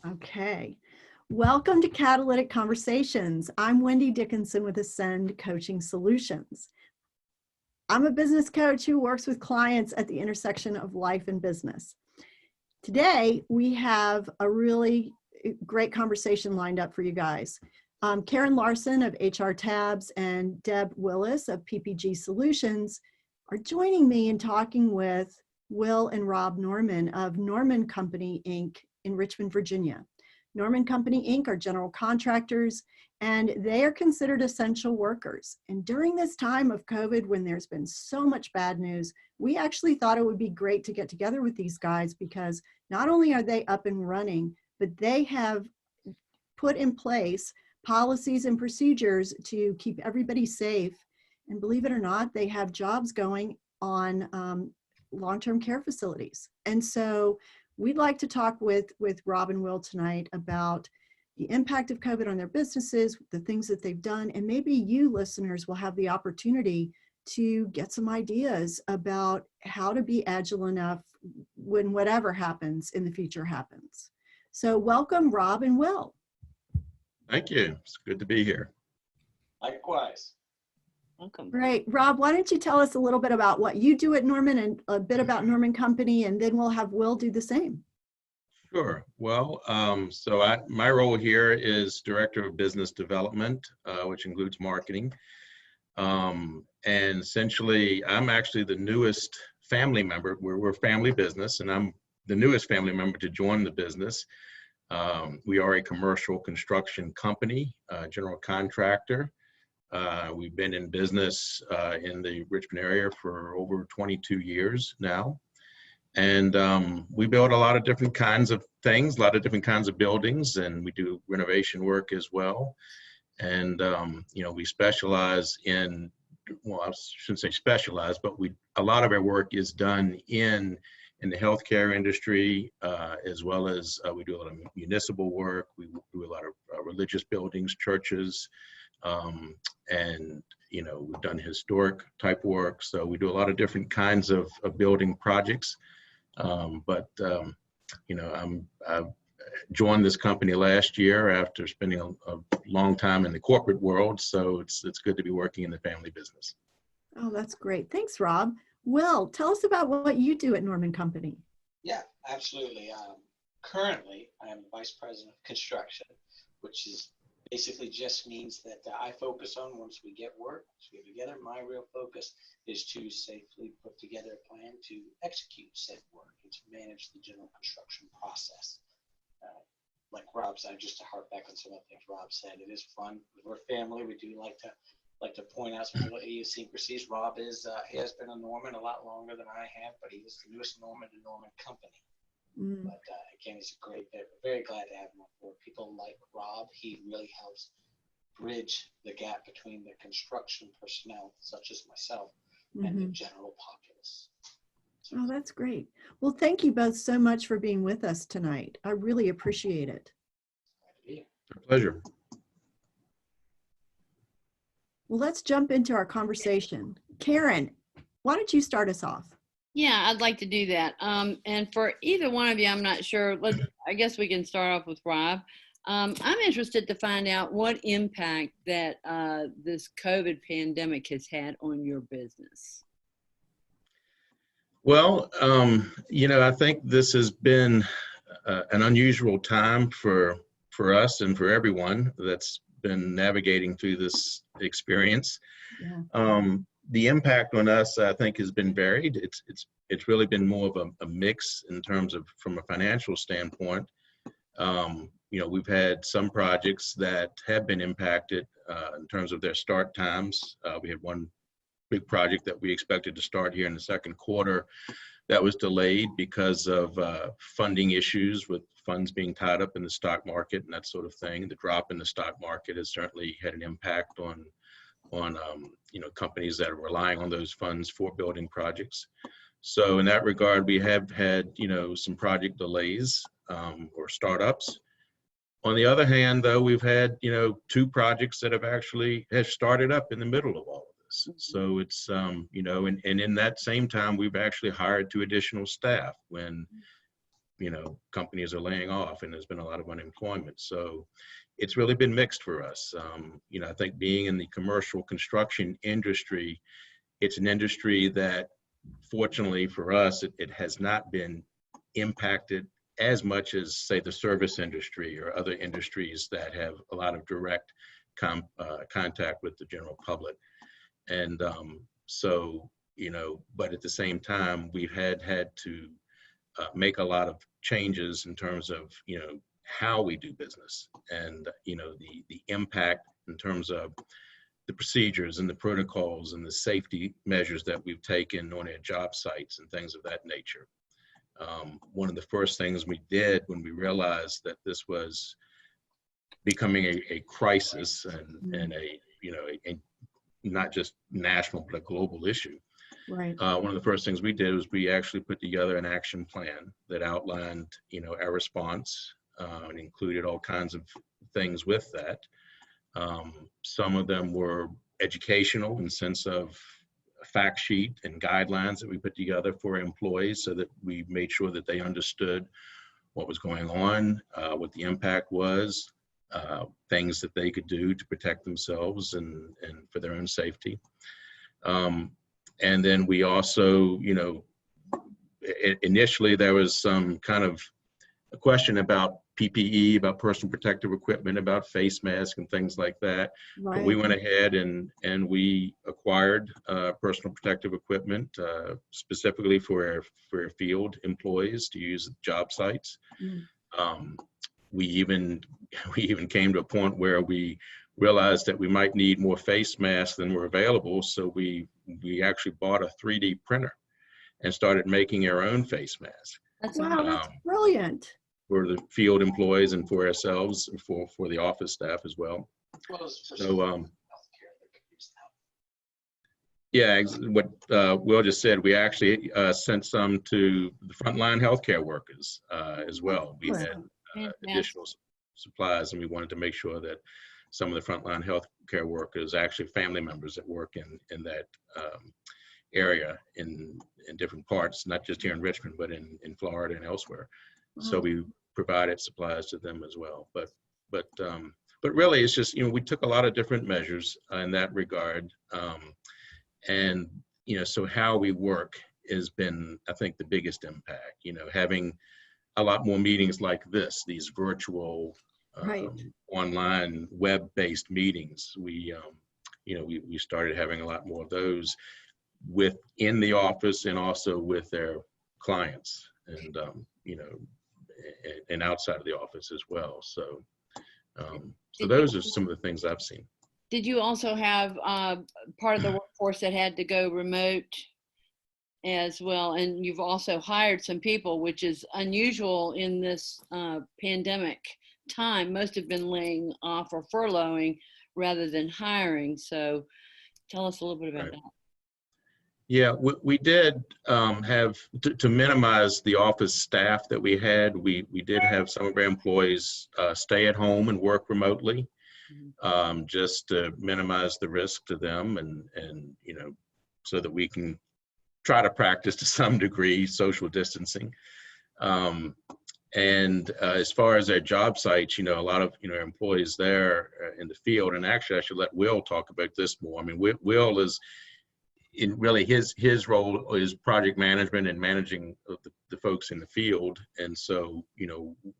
Okay. Welcome to Catalytic Conversations. I'm Wendy Dickinson with Ascend Coaching Solutions. I'm a business coach who works with clients at the intersection of life and business. Today, we have a really great conversation lined up for you guys. Karen Larson of HR Tabs and Deb Willis of PPG Solutions are joining me in talking with Will and Rob Norman of Norman Company, Inc. in Richmond, Virginia. Norman Company, Inc. are general contractors, and they are considered essential workers. And during this time of COVID, when there's been so much bad news, we actually thought it would be great to get together with these guys because not only are they up and running, but they have put in place policies and procedures to keep everybody safe. And believe it or not, they have jobs going on long-term care facilities. And so we'd like to talk with Rob and Will tonight about the impact of COVID on their businesses, the things that they've done, and maybe you listeners will have the opportunity to get some ideas about how to be agile enough when whatever happens in the future happens. So welcome, Rob and Will. Thank you. It's good to be here. Likewise. Welcome. Great. Rob, why don't you tell us a little bit about what you do at Norman and a bit about Norman Company, and then we'll have Will do the same. Sure. Well, my role here is Director of Business Development, which includes marketing. And essentially, I'm actually the newest family member. We're a family business, and I'm the newest family member to join the business. We are a commercial construction company, general contractor. We've been in business in the Richmond area for over 22 years now. And we build a lot of different kinds of things, a lot of different kinds of buildings, and we do renovation work as well. And, we specialize in, well, I shouldn't say specialize, but a lot of our work is done in the healthcare industry, as well as we do a lot of municipal work. We do a lot of religious buildings, churches, and we've done historic type work. So we do a lot of different kinds of building projects. I've joined this company last year after spending a long time in the corporate world. So it's good to be working in the family business. Oh, that's great. Thanks, Rob. Will, tell us about what you do at Norman Company. Yeah, absolutely. Currently, I am the Vice President of Construction, which is basically just means that I focus on once we get work, once we get together, my real focus is to safely put together a plan to execute said work and to manage the general construction process. Like Rob said, just to harp back on some of the things Rob said, it is fun. We're family. We do like to point out some little idiosyncrasies. Rob he has been a Norman a lot longer than I have, but he is the newest Norman to Norman Company. But again, he's a great fit. We're very glad to have him on board. People like Rob, he really helps bridge the gap between the construction personnel, such as myself, and the general populace. Oh, that's great. Well, thank you both so much for being with us tonight. I really appreciate it. It's a pleasure. Well, let's jump into our conversation. Karen, why don't you start us off? Yeah, I'd like to do that. And for either one of you, I'm not sure. I guess we can start off with Rob. I'm interested to find out what impact that this COVID pandemic has had on your business. Well, I think this has been an unusual time for us and for everyone that's been navigating through this experience. Yeah. The impact on us, I think, has been varied. It's really been more of a mix in terms of from a financial standpoint. We've had some projects that have been impacted in terms of their start times. We had one big project that we expected to start here in the second quarter that was delayed because of funding issues with funds being tied up in the stock market and that sort of thing. The drop in the stock market has certainly had an impact on companies that are relying on those funds for building projects. So in that regard, we have had some project delays or startups. On the other hand, though, we've had two projects that have started up in the middle of all of this. So it's and in that same time, we've actually hired 2 additional staff when companies are laying off and there's been a lot of unemployment. So it's really been mixed for us. I think being in the commercial construction industry, it's an industry that fortunately for us, it has not been impacted as much as, say, the service industry or other industries that have a lot of direct contact with the general public. And so, but at the same time, we've had to make a lot of changes in terms of, how we do business and, the impact in terms of the procedures and the protocols and the safety measures that we've taken on our job sites and things of that nature. One of the first things we did when we realized that this was becoming a crisis and a not just national, but a global issue. Right. One of the first things we did was we actually put together an action plan that outlined, our response and included all kinds of things with that. Some of them were educational in the sense of a fact sheet and guidelines that we put together for employees so that we made sure that they understood what was going on, what the impact was, things that they could do to protect themselves and for their own safety. And then we also, initially there was some kind of a question about PPE, about personal protective equipment, about face masks and things like that. Right. But we went ahead and we acquired personal protective equipment specifically for our field employees to use at job sites. We even came to a point where we realized that we might need more face masks than were available. So we actually bought a 3D printer and started making our own face masks. That's That's brilliant. For the field employees and for ourselves and for the office staff as well. So yeah, what Will just said, we actually sent some to the frontline healthcare workers as well. We had additional supplies, and we wanted to make sure that some of the frontline healthcare workers, actually family members that work in that area in different parts, not just here in Richmond, but in Florida and elsewhere. So we provided supplies to them as well. But really, it's just, we took a lot of different measures in that regard. And, so how we work has been, I think, the biggest impact, having a lot more meetings like this, these virtual, online web-based meetings. We started having a lot more of those within the office and also with their clients and, and outside of the office as well. So, so those are some of the things I've seen. Did you also have part of the workforce that had to go remote as well? And you've also hired some people, which is unusual in this pandemic time. Most have been laying off or furloughing rather than hiring. So tell us a little bit about that. Yeah, we did have, to minimize the office staff that we had, we did have some of our employees stay at home and work remotely, just to minimize the risk to them and so that we can try to practice to some degree social distancing. And as far as our job sites, a lot of, our employees there in the field, and actually I should let Will talk about this more. I mean, Will is, in really his role is project management and managing the folks in the field. And so,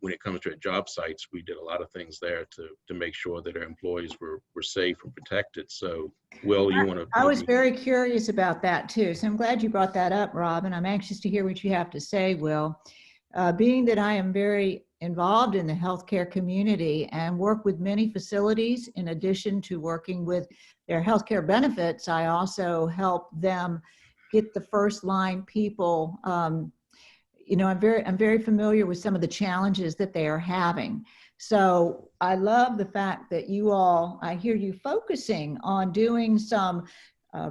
when it comes to our job sites, we did a lot of things there to make sure that our employees were safe and protected. So, Will, you want to? I was very curious about that too. So I'm glad you brought that up, Rob, and I'm anxious to hear what you have to say, Will. Being that I am very involved in the healthcare community and work with many facilities, in addition to working with their healthcare benefits, I also help them get the first line people. I'm very familiar with some of the challenges that they are having. So I love the fact that you all, I hear you focusing on doing some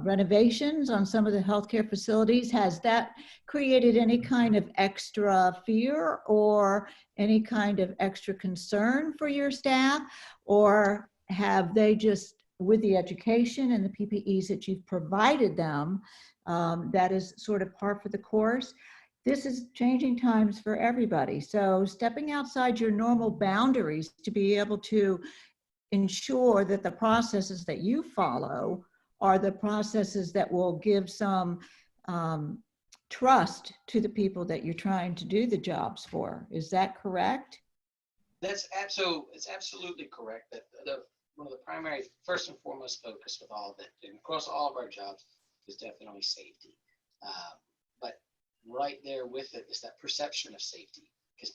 renovations on some of the healthcare facilities. Has that created any kind of extra fear or any kind of extra concern for your staff? Or have they just, with the education and the PPEs that you've provided them, that is sort of par for the course? this is changing times for everybody. So stepping outside your normal boundaries to be able to ensure that the processes that you follow are the processes that will give some trust to the people that you're trying to do the jobs for. Is that correct? It's absolutely correct. That one of the primary, first and foremost focus with all of it, and across all of our jobs, is definitely safety. But right there with it is that perception of safety, because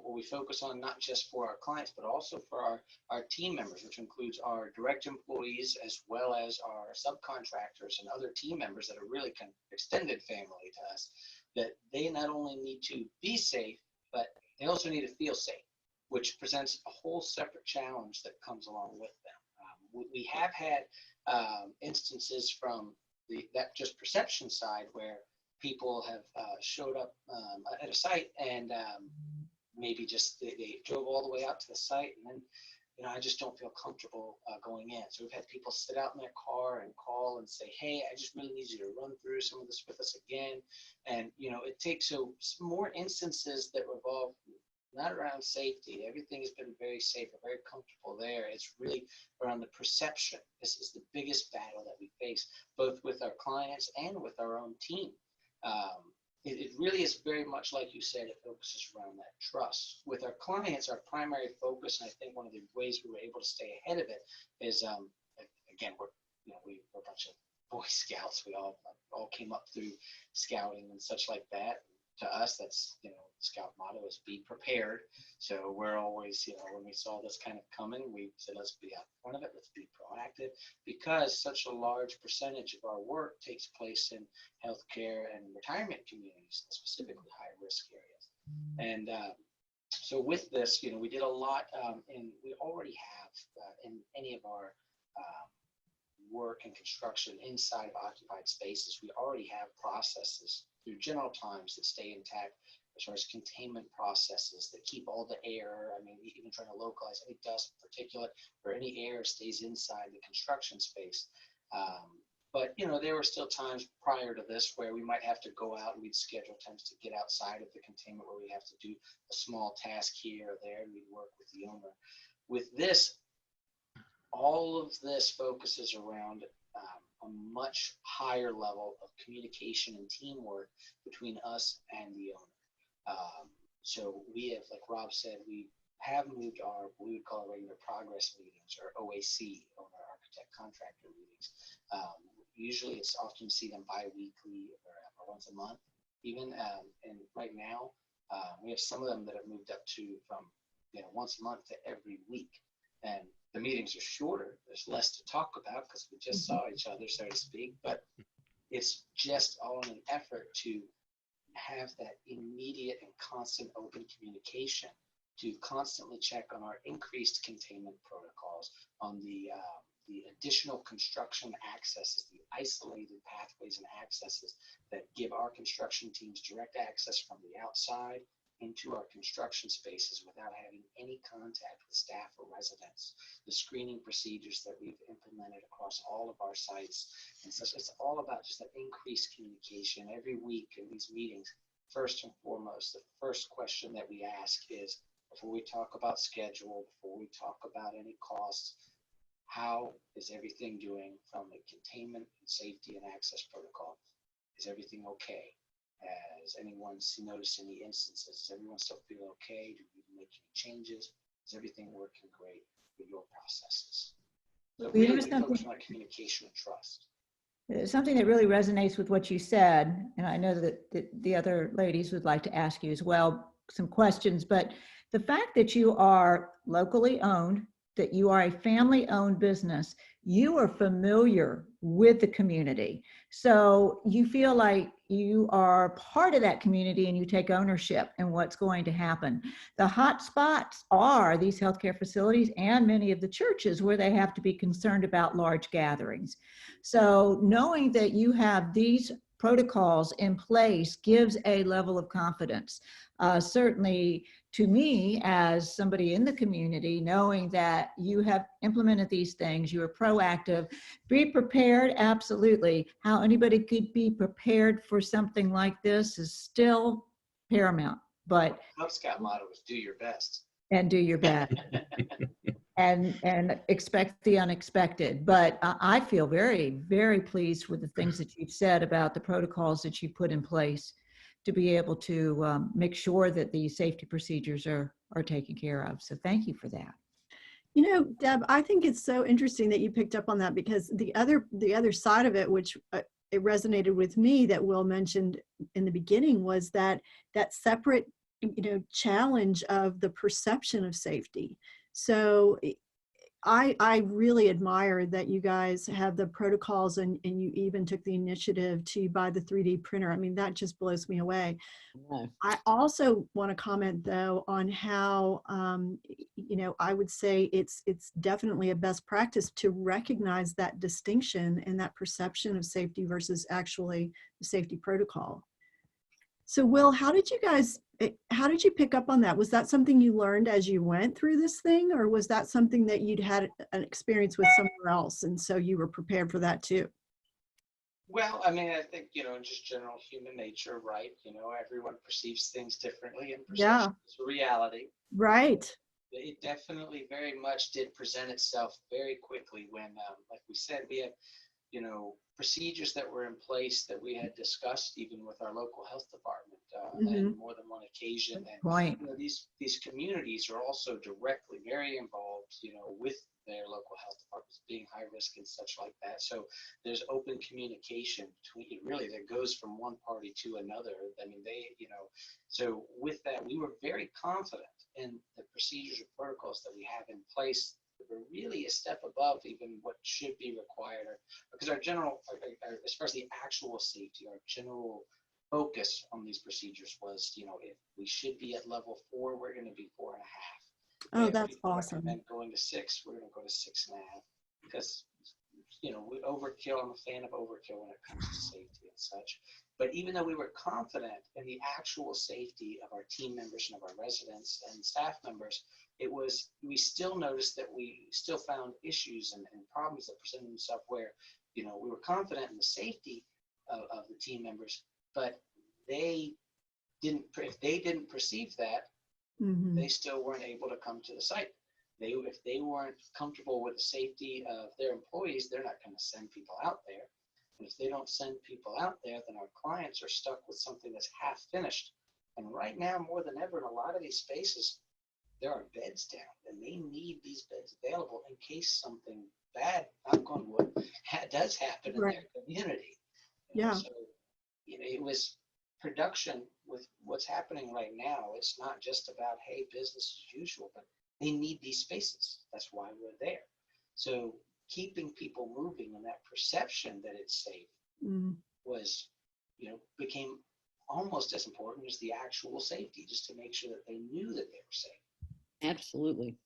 we focus on not just for our clients, but also for our team members, which includes our direct employees as well as our subcontractors and other team members that are really kind of extended family to us, that they not only need to be safe, but they also need to feel safe, which presents a whole separate challenge that comes along with them. We have had instances from that just perception side where people have showed up at a site and maybe just they drove all the way out to the site, and then, I just don't feel comfortable going in. So we've had people sit out in their car and call and say, hey, I just really need you to run through some of this with us again. And, it takes some more instances that revolve not around safety. Everything has been very safe and very comfortable there. It's really around the perception. This is the biggest battle that we face, both with our clients and with our own team. It really is very much like you said, it focuses around that trust. With our clients, our primary focus, and I think one of the ways we were able to stay ahead of it is, again, we're a bunch of Boy Scouts. We all came up through scouting and such like that. To us, that's, the Scout motto is be prepared. So we're always, when we saw this kind of coming, we said, let's be out in front of it. Let's be proactive, because such a large percentage of our work takes place in healthcare and retirement communities, specifically high risk areas. And so with this, we did a lot, and we already have in any of our work and construction inside of occupied spaces, we already have processes through general times that stay intact, as far as containment processes that keep all the air, even trying to localize any dust, particulate, or any air stays inside the construction space. But, there were still times prior to this where we might have to go out and we'd schedule times to get outside of the containment where we have to do a small task here or there, and we'd work with the owner. With this, all of this focuses around a much higher level of communication and teamwork between us and the owner. So we have, like Rob said, we have moved our, what we would call regular progress meetings, or OAC, owner architect contractor meetings. Usually it's often see them bi-weekly or once a month even. And right now we have some of them that have moved up to from once a month to every week. And the meetings are shorter. There's less to talk about because we just saw each other, so to speak. But it's just all in an effort to have that immediate and constant open communication, to constantly check on our increased containment protocols, on the additional construction accesses, the isolated pathways and accesses that give our construction teams direct access from the outside into our construction spaces without having any contact with staff or residents, the screening procedures that we've implemented across all of our sites. And so it's all about just that increased communication every week in these meetings. First and foremost, the first question that we ask is, before we talk about schedule, before we talk about any costs, how is everything doing from a containment and safety and access protocol? Is everything okay? Has anyone noticed any instances? Does everyone still feel okay? Do we make any changes? Is everything working great with your processes? So really, we focus on communication and trust. Something that really resonates with what you said, and I know that the other ladies would like to ask you as well some questions, but the fact that you are locally owned, that you are a family-owned business, you are familiar with the community. So you feel like you are part of that community and you take ownership in what's going to happen. The hot spots are these healthcare facilities and many of the churches where they have to be concerned about large gatherings. So knowing that you have these protocols in place gives a level of confidence. Certainly to me, as somebody in the community, knowing that you have implemented these things, you are proactive, be prepared, absolutely. How anybody could be prepared for something like this is still paramount. But Cub Scout motto was do your best. and do your best and expect the unexpected. But I feel very, very pleased with the things that you've said about the protocols that you put in place to be able to make sure that the safety procedures are taken care of. So thank you for that. You know, Deb, I think it's so interesting that you picked up on that, because the other side of it, which it resonated with me that Will mentioned in the beginning, was that separate, challenge of the perception of safety. So I really admire that you guys have the protocols and you even took the initiative to buy the 3D printer. I mean, that just blows me away. Yeah. I also want to comment though on how, I would say it's definitely a best practice to recognize that distinction and that perception of safety versus actually the safety protocol. So Will, how did you pick up on that? Was that something you learned as you went through this thing, or was that something that you'd had an experience with somewhere else and so you were prepared for that too? Well, I mean, I think, in just general human nature, right? Everyone perceives things differently, and perception is a reality. Right. It definitely very much did present itself very quickly when, like we said, we had, procedures that were in place that we had discussed even with our local health department on more than one occasion. And Point. these communities are also directly very involved, with their local health departments being high risk and such like that. So there's open communication between, really, that goes from one party to another. I mean, so with that, we were very confident in the procedures and protocols that we have in place. We're really a step above even what should be required, because our general, as far as the actual safety, our general focus on these procedures was, if we should be at level 4, we're going to be 4.5. Oh, If that's we awesome. recommend going to 6, we're going to go to 6.5, because we overkill. I'm a fan of overkill when it comes to safety and such. But even though we were confident in the actual safety of our team members and of our residents and staff members, we still noticed that we still found issues and problems that presented themselves where, we were confident in the safety of the team members, but if they didn't perceive that, they still weren't able to come to the site. If they weren't comfortable with the safety of their employees, they're not going to send people out there. And if they don't send people out there, then our clients are stuck with something that's half finished. And right now, more than ever, in a lot of these spaces, there are beds down, and they need these beds available in case something bad, knock on wood, does happen in their community. So, it was production with what's happening right now. It's not just about, hey, business as usual, but they need these spaces. That's why we're there. So keeping people moving and that perception that it's safe was, became almost as important as the actual safety, just to make sure that they knew that they were safe. Absolutely.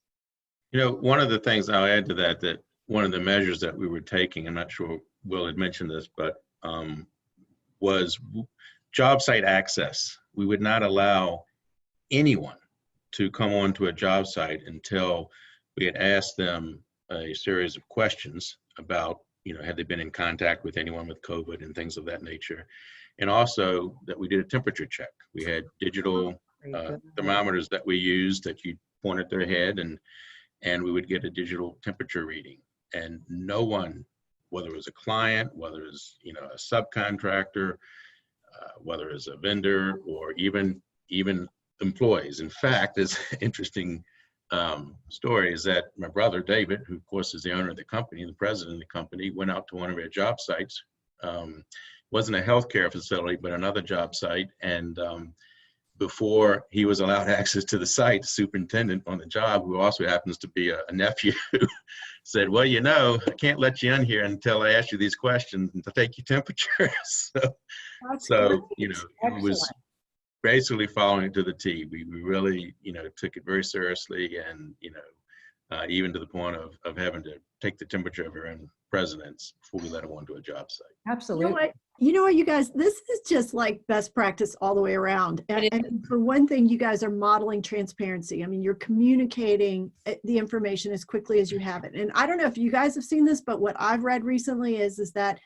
One of the things I'll add to that one of the measures that we were taking, I'm not sure Will had mentioned this, but was job site access. We would not allow anyone to come onto a job site until we had asked them a series of questions about, had they been in contact with anyone with COVID and things of that nature. And also that we did a temperature check. We had digital thermometers that we used that you point at their head, and we would get a digital temperature reading. And no one, whether it was a client, whether it was, a subcontractor, whether it's a vendor, or even employees. In fact, it's interesting story is that my brother David, who of course is the owner of the company and the president of the company, went out to one of our job sites. Wasn't a healthcare facility, but another job site. And before he was allowed access to the site, the superintendent on the job, who also happens to be a nephew, said, well, I can't let you in here until I ask you these questions and to take your temperature. so it was basically following it to the T. We really, took it very seriously, and, even to the point of having to take the temperature of our own presidents before we let them onto a job site. Absolutely. You know what, you guys, this is just like best practice all the way around. And for one thing, you guys are modeling transparency. I mean, you're communicating the information as quickly as you have it. And I don't know if you guys have seen this, but what I've read recently is that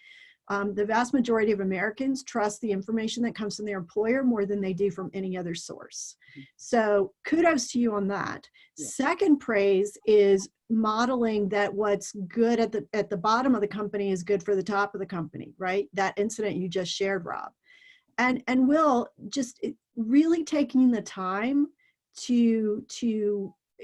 The vast majority of Americans trust the information that comes from their employer more than they do from any other source. So kudos to you on that. Yeah. Second praise is modeling that what's good at the bottom of the company is good for the top of the company, right? That incident you just shared, Rob. And Will, just really taking the time to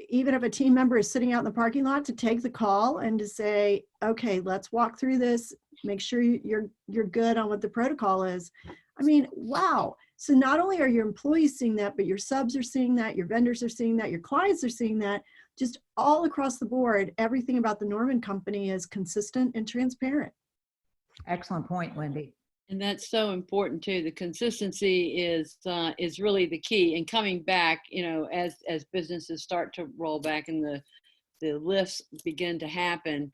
even if a team member is sitting out in the parking lot, to take the call and to say, okay, let's walk through this, make sure you're good on what the protocol is. I mean, wow. So not only are your employees seeing that, but your subs are seeing that, your vendors are seeing that, your clients are seeing that, just all across the board. Everything about the Norman Company is consistent and transparent. Excellent point, Wendy. And that's so important too. The consistency is really the key. And coming back, you know, as businesses start to roll back and the lifts begin to happen,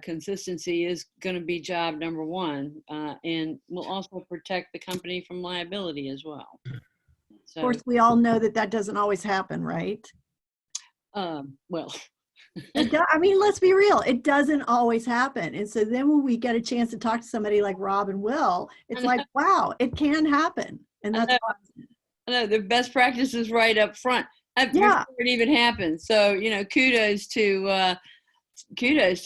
consistency is going to be job number one, and will also protect the company from liability as well. So, Of course, we all know that doesn't always happen, right? well. I mean, let's be real. It doesn't always happen. And so then when we get a chance to talk to somebody like Rob and Will, it's like, wow, it can happen. And that's awesome. I know the best practice is right up front Yeah. before it even happens. So, you know, kudos to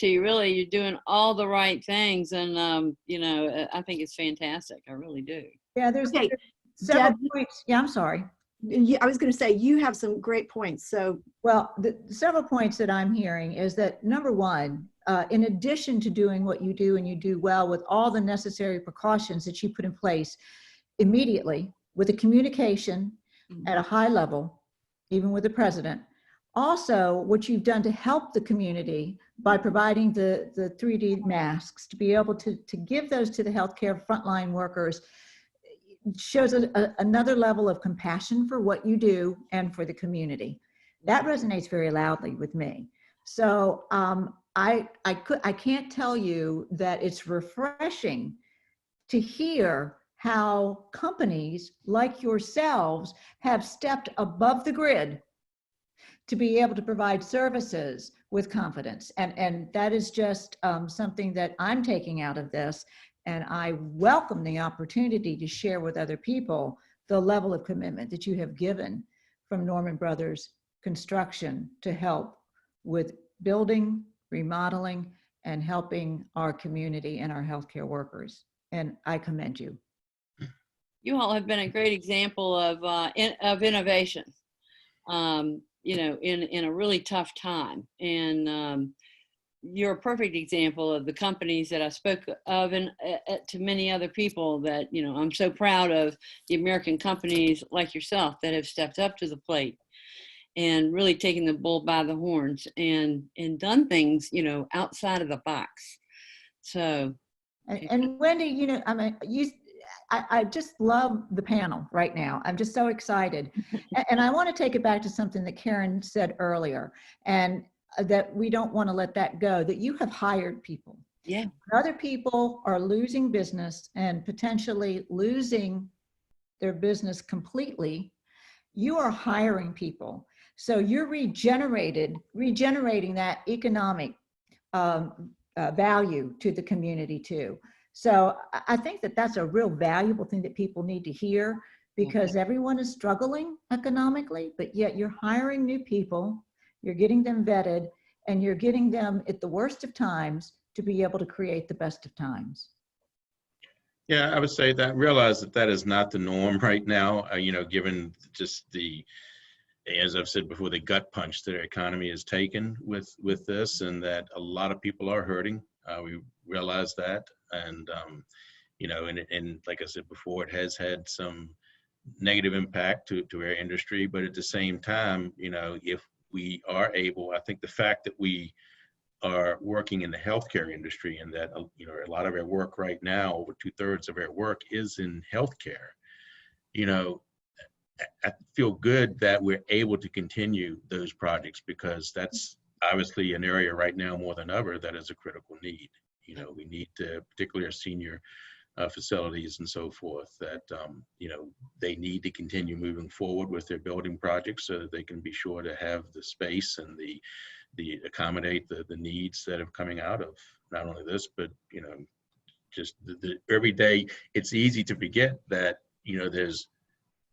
you. Really, you're doing all the right things. And, you know, I think it's fantastic. I really do. Yeah, there's Okay, several Deb, points. Yeah, I'm sorry. I was going to say, you have some great points. So Well, the several points that I'm hearing is that, number one, in addition to doing what you do and you do well with all the necessary precautions that you put in place immediately with the communication at a high level, even with the president, also what you've done to help the community by providing the 3D masks to be able to give those to the healthcare frontline workers shows another level of compassion for what you do and for the community. That resonates very loudly with me. So I can't tell you that it's refreshing to hear how companies like yourselves have stepped above the grid to be able to provide services with confidence. And that is just something that I'm taking out of this. And I welcome the opportunity to share with other people the level of commitment that you have given from Norman Brothers Construction to help with building, remodeling, and helping our community and our healthcare workers. And I commend you. You all have been a great example of innovation, you know, in a really tough time. And you're a perfect example of the companies that I spoke of, and to many other people that, you know, I'm so proud of the American companies like yourself that have stepped up to the plate and really taken the bull by the horns and done things, you know, outside of the box. So. And Wendy, you know, I mean, I just love the panel right now. I'm just so excited. And I want to take it back to something that Karen said earlier, and that we don't want to let that go, that you have hired people. Yeah. Other people are losing business and potentially losing their business completely. You are hiring people. So you're regenerating that economic value to the community too. So I think that that's a real valuable thing that people need to hear, because everyone is struggling economically, but yet you're hiring new people, you're getting them vetted, and you're getting them at the worst of times to be able to create the best of times. Yeah, I would say that, realize that is not the norm right now, you know, given just the, as I've said before, the gut punch that our economy has taken with this, and that a lot of people are hurting. We realize that. And, you know, and like I said before, it has had some negative impact to our industry. But at the same time, you know, if we are able, I think the fact that we are working in the healthcare industry, and that, you know, a lot of our work right now, over 2/3 of our work is in healthcare, you know, I feel good that we're able to continue those projects, because that's obviously an area right now more than ever that is a critical need. You know, we need to, particularly our senior facilities and so forth, that, you know, they need to continue moving forward with their building projects so that they can be sure to have the space and the accommodate the needs that are coming out of not only this, but, you know, just the every day. It's easy to forget that, you know, there's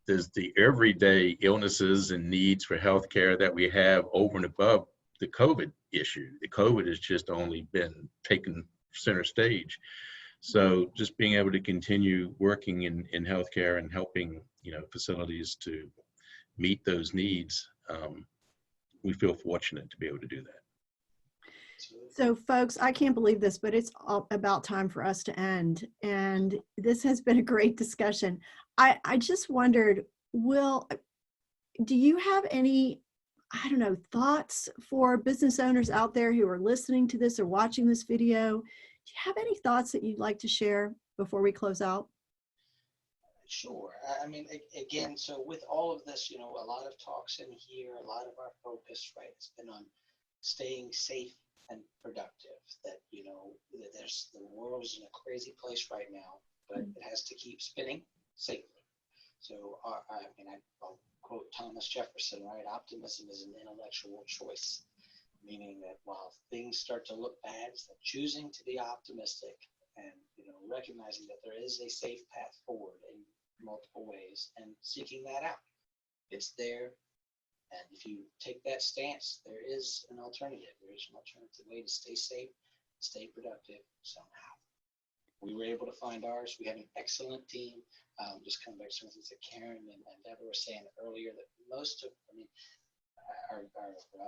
the everyday illnesses and needs for healthcare that we have over and above the COVID issue. The COVID has just only been taken center stage. So just being able to continue working in healthcare and helping, you know, facilities to meet those needs, we feel fortunate to be able to do that. So folks, I can't believe this, but it's about time for us to end. And this has been a great discussion. I just wondered, Will, do you have any, I don't know, thoughts for business owners out there who are listening to this or watching this video? Do you have any thoughts that you'd like to share before we close out? Sure. I mean, again, so with all of this, you know, a lot of talks in here, a lot of our focus, right, has been on staying safe and productive. That, you know, the world is in a crazy place right now, but it has to keep spinning safely. So, I'll quote Thomas Jefferson, right? Optimism is an intellectual choice, meaning that while things start to look bad, it's that choosing to be optimistic and, you know, recognizing that there is a safe path forward in multiple ways and seeking that out. It's there. And if you take that stance, there is an alternative. There is an alternative way to stay safe, stay productive somehow. We were able to find ours. We have an excellent team. Just coming back to something that Karen and Deborah were saying earlier, that most of, our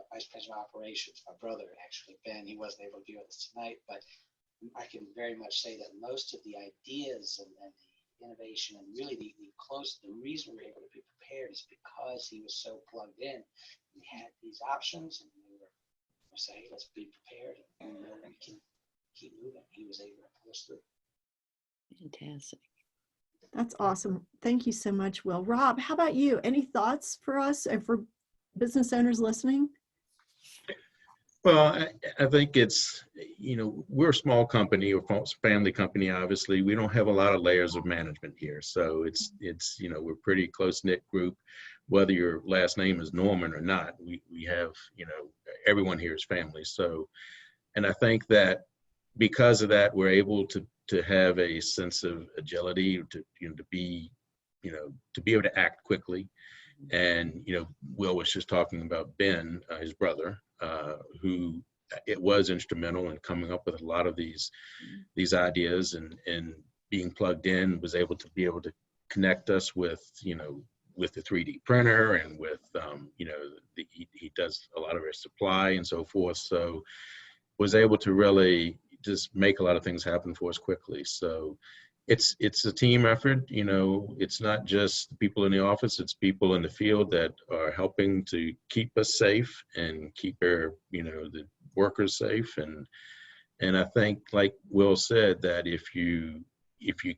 vice president of operations, my brother, actually, Ben, he wasn't able to be with us tonight, but I can very much say that most of the ideas and the innovation and really the reason we were able to be prepared is because he was so plugged in. We had these options and we were saying, let's be prepared and we know we can keep moving. He was able to pull us through. Fantastic. That's awesome. Thank you so much, Will. Rob, how about you? Any thoughts for us and for business owners listening? Well, I think it's, you know, we're a small company, or family company, obviously. We don't have a lot of layers of management here. So it's you know, we're a pretty close-knit group. Whether your last name is Norman or not, we have, you know, everyone here is family. So, and I think that because of that, we're able to have a sense of agility, to, you know, to be able to act quickly. And, you know, Will was just talking about Ben, his brother, who it was instrumental in coming up with a lot of these ideas, and being plugged in, was able to connect us with, you know, with the 3D printer and with, you know, he does a lot of our supply and so forth. So was able to really just make a lot of things happen for us quickly. So it's a team effort. You know, it's not just people in the office, it's people in the field that are helping to keep us safe and keep our, you know, the workers safe. And I think, like Will said, that if you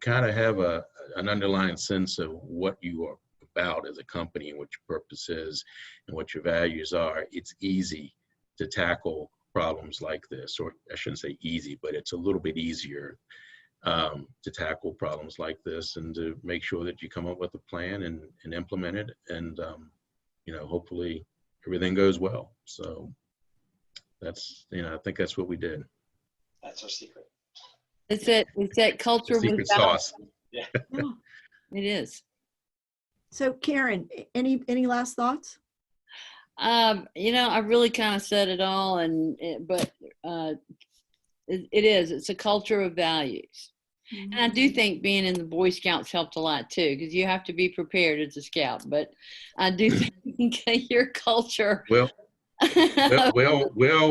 kind of have an underlying sense of what you are about as a company and what your purpose is and what your values are, it's easy to tackle problems like this. Or I shouldn't say easy, but it's a little bit easier to tackle problems like this, and to make sure that you come up with a plan and implement it, and you know, hopefully everything goes well. So that's, you know, I think that's what we did. That's our secret. It's that culture The secret sauce. Yeah. Yeah. It is. So Karen, any last thoughts? You know, I really kind of said it all, but it's a culture of values. And I do think being in the Boy Scouts helped a lot too, because you have to be prepared as a scout. But I do think your culture. Will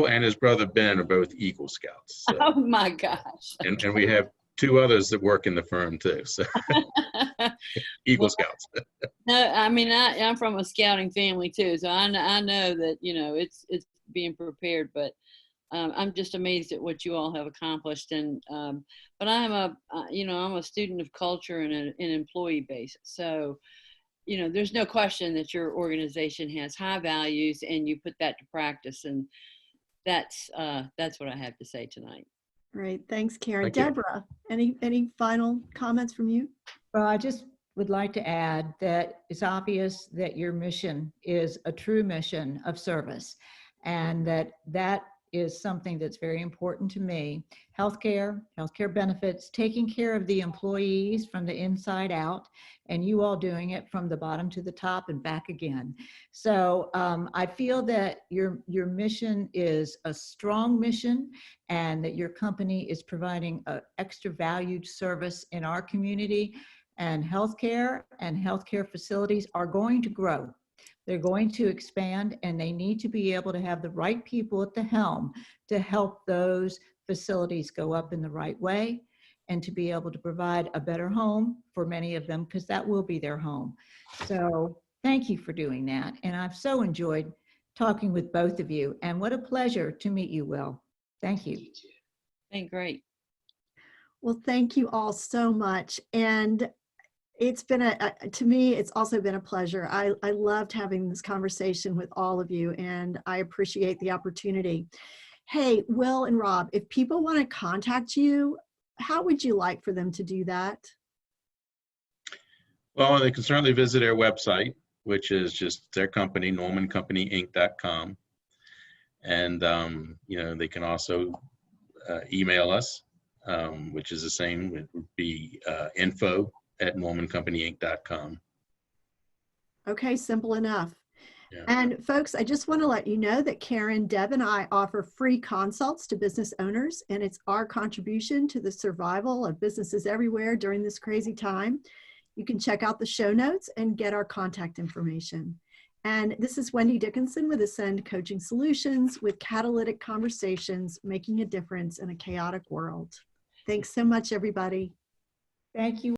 and his brother Ben are both Eagle Scouts. So. Oh my gosh. And we have two others that work in the firm too. So Eagle Scouts. No, I mean, I'm from a scouting family too, so I know that, you know, it's being prepared, but I'm just amazed at what you all have accomplished. And but I'm a student of culture and an employee base. So, you know, there's no question that your organization has high values, and you put that to practice. And that's what I have to say tonight. Great, thanks, Karen. Thank you. Deborah, any final comments from you? Well, I just would like to add that it's obvious that your mission is a true mission of service, and that is something that's very important to me. Healthcare, healthcare benefits, taking care of the employees from the inside out, and you all doing it from the bottom to the top and back again. So I feel that your mission is a strong mission, and that your company is providing an extra valued service in our community. And healthcare facilities are going to grow. They're going to expand, and they need to be able to have the right people at the helm to help those facilities go up in the right way, and to be able to provide a better home for many of them, because that will be their home. So thank you for doing that. And I've so enjoyed talking with both of you, and what a pleasure to meet you, Will. Thank you. Thank great. Well, thank you all so much. And it's been to me, it's also been a pleasure. I loved having this conversation with all of you, and I appreciate the opportunity. Hey, Will and Rob, if people want to contact you, how would you like for them to do that? Well, they can certainly visit our website, which is just their company, normancompanyinc.com. And, they can also email us, which is the same. It would be info@normancompanyinc.com. Okay, simple enough. Yeah. And folks, I just want to let you know that Karen, Deb, and I offer free consults to business owners, and it's our contribution to the survival of businesses everywhere during this crazy time. You can check out the show notes and get our contact information. And this is Wendy Dickinson with Ascend Coaching Solutions, with catalytic conversations, making a difference in a chaotic world. Thanks so much, everybody. Thank you.